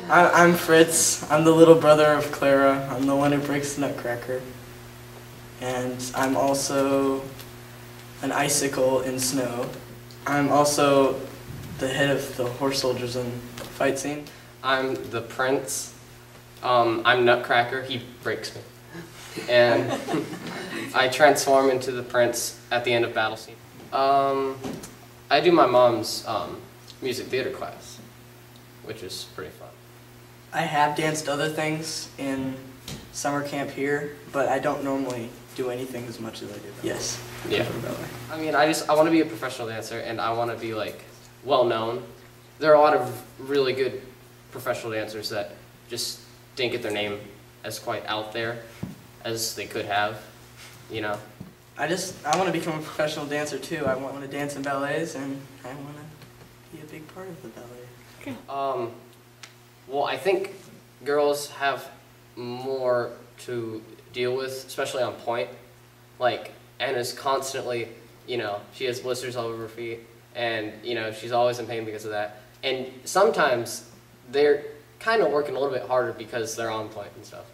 I'm Fritz. I'm the little brother of Clara. I'm the one who breaks the Nutcracker. And I'm also an icicle in snow. I'm also the head of the horse soldiers in the fight scene. I'm the prince. I'm Nutcracker. He breaks me. And I transform into the prince at the end of battle scene. I do my mom's music theater class, which is pretty fun. I have danced other things in summer camp here, but I don't normally do anything as much as I do ballet. Yes. Yeah. I mean, I want to be a professional dancer, and I want to be like well known. There are a lot of really good professional dancers that just didn't get their name as quite out there as they could have, you know. I want to become a professional dancer too. I want to dance in ballets, and I want to be a big part of the ballet. Okay. Well, I think girls have more to deal with, especially on point. Like, Anna's constantly, you know, she has blisters all over her feet, and, you know, she's always in pain because of that. And sometimes they're kind of working a little bit harder because they're on point and stuff.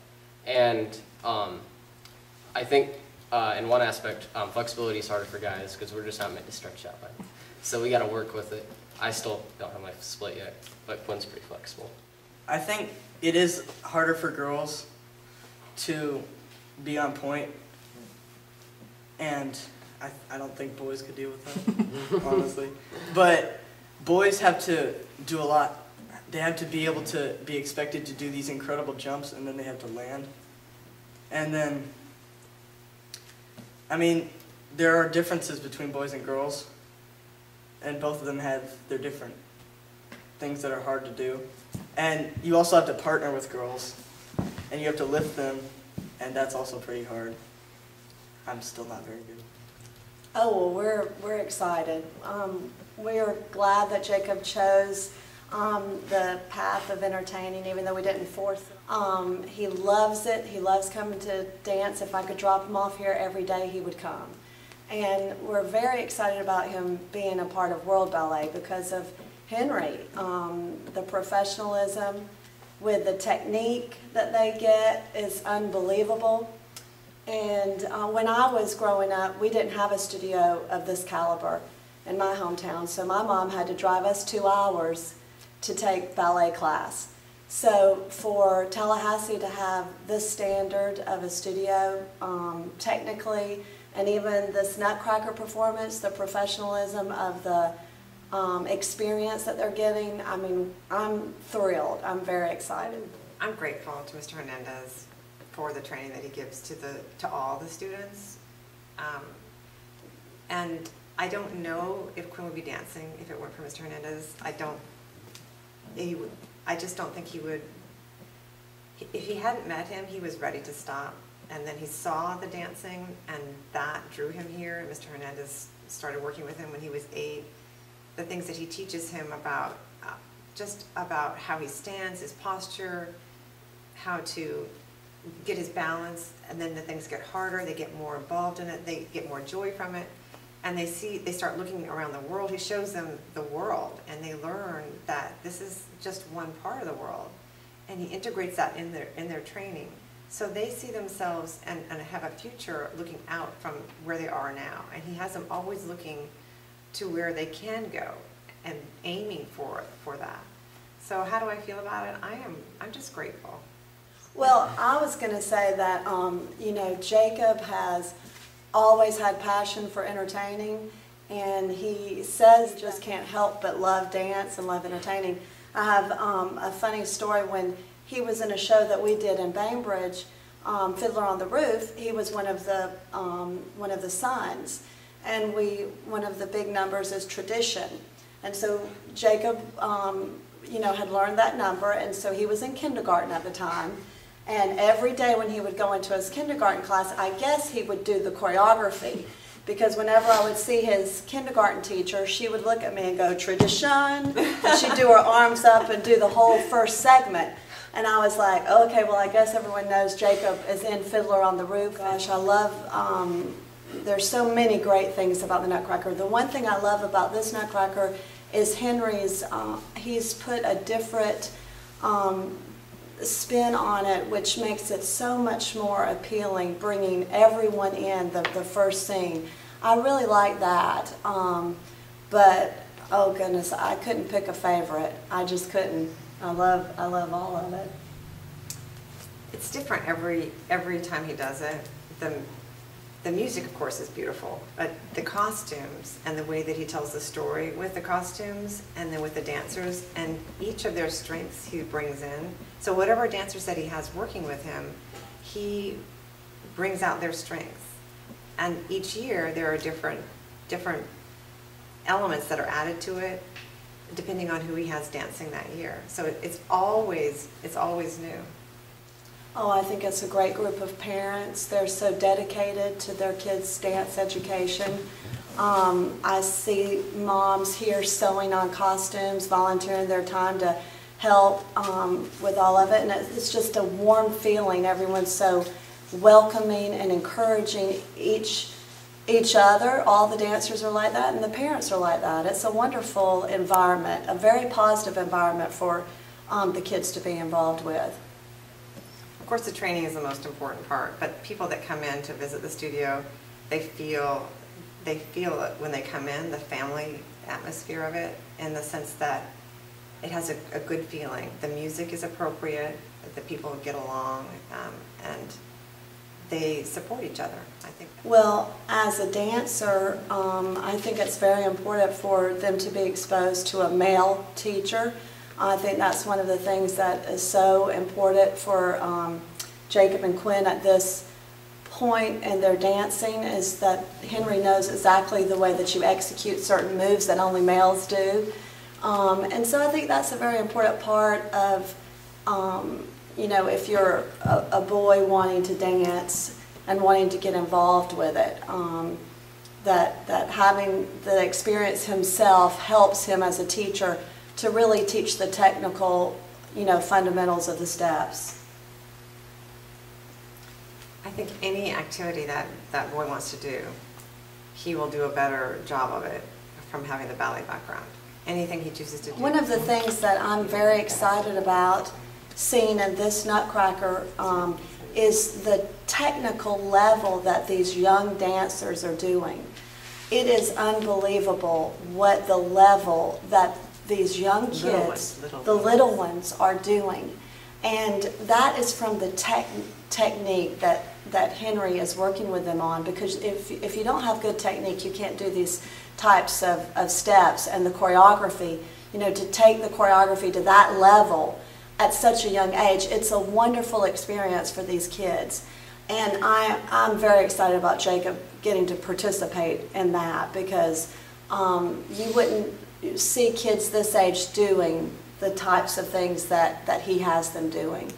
And I think in one aspect, flexibility is harder for guys because we're just not meant to stretch out much. So we got to work with it. I still don't have my split yet, but Quinn's pretty flexible. I think it is harder for girls to be on point, and I don't think boys could deal with that, honestly. But boys have to do a lot. They have to be able to be expected to do these incredible jumps, and then they have to land. And then, I mean, there are differences between boys and girls, and both of them have their different things that are hard to do. And you also have to partner with girls, and you have to lift them, and that's also pretty hard. I'm still not very good. Oh, well, we're excited. We're glad that Jacob chose the path of entertaining, even though we didn't force him. He loves it. He loves coming to dance. If I could drop him off here every day, he would come. And we're very excited about him being a part of World Ballet because of Henry, the professionalism with the technique that they get is unbelievable. And when I was growing up, we didn't have a studio of this caliber in my hometown, so my mom had to drive us 2 hours to take ballet class. So for Tallahassee to have this standard of a studio, technically, and even this Nutcracker performance, the professionalism of the experience that they're getting, I mean, I'm thrilled. I'm very excited. I'm grateful to Mr. Hernandez for the training that he gives to all the students. And I don't know if Quinn would be dancing if it weren't for Mr. Hernandez. I just don't think he would. If he hadn't met him, he was ready to stop. And then he saw the dancing, and that drew him here. Mr. Hernandez started working with him when he was 8. The things that he teaches him about, just about how he stands, his posture, how to get his balance, and then the things get harder, they get more involved in it, they get more joy from it, and they start looking around the world. He shows them the world, and they learn that this is just one part of the world, and he integrates that in their training. So they see themselves and have a future looking out from where they are now, and he has them always looking to where they can go and aiming for that. So how do I feel about it? I'm just grateful. Well, I was going to say that, you know, Jacob has always had passion for entertaining, and he says just can't help but love dance and love entertaining. I have a funny story. When he was in a show that we did in Bainbridge, Fiddler on the Roof, he was one of the sons. And one of the big numbers is tradition. And so Jacob, you know, had learned that number, and so he was in kindergarten at the time. And every day when he would go into his kindergarten class, I guess he would do the choreography. Because whenever I would see his kindergarten teacher, she would look at me and go, tradition, and she'd do her arms up and do the whole first segment. And I was like, okay, well, I guess everyone knows Jacob is in Fiddler on the Roof. Gosh, I love, there's so many great things about the Nutcracker. The one thing I love about this Nutcracker is Henry's, he's put a different spin on it, which makes it so much more appealing, bringing everyone in the first scene. I really like that. But oh goodness, I couldn't pick a favorite. I just couldn't. I love all of it. It's different every time he does it. The music, of course, is beautiful, but the costumes and the way that he tells the story with the costumes and then with the dancers and each of their strengths he brings in. So whatever dancers that he has working with him, he brings out their strengths. And each year there are different elements that are added to it depending on who he has dancing that year. So it's always new. Oh, I think it's a great group of parents. They're so dedicated to their kids' dance education. I see moms here sewing on costumes, volunteering their time to help with all of it. And it's just a warm feeling. Everyone's so welcoming and encouraging each other. All the dancers are like that, and the parents are like that. It's a wonderful environment, a very positive environment for the kids to be involved with. Of course, the training is the most important part, but people that come in to visit the studio, they feel it when they come in, the family atmosphere of it, in the sense that it has a good feeling. The music is appropriate, the people get along, and they support each other, I think. Well, as a dancer, I think it's very important for them to be exposed to a male teacher. I think that's one of the things that is so important for Jacob and Quinn at this point in their dancing, is that Henry knows exactly the way that you execute certain moves that only males do. And so I think that's a very important part of, you know, if you're a boy wanting to dance and wanting to get involved with it, that having the experience himself helps him as a teacher to really teach the technical, you know, fundamentals of the steps. I think any activity that boy wants to do, he will do a better job of it from having the ballet background. Anything he chooses to do. One of the things that I'm very excited about seeing in this Nutcracker is the technical level that these young dancers are doing. It is unbelievable what the level that these young kids, the little ones, are doing. And that is from the technique that Henry is working with them on, because if you don't have good technique, you can't do these types of steps and the choreography. You know, to take the choreography to that level at such a young age, it's a wonderful experience for these kids. And I'm very excited about Jacob getting to participate in that, because you wouldn't see kids this age doing the types of things that he has them doing.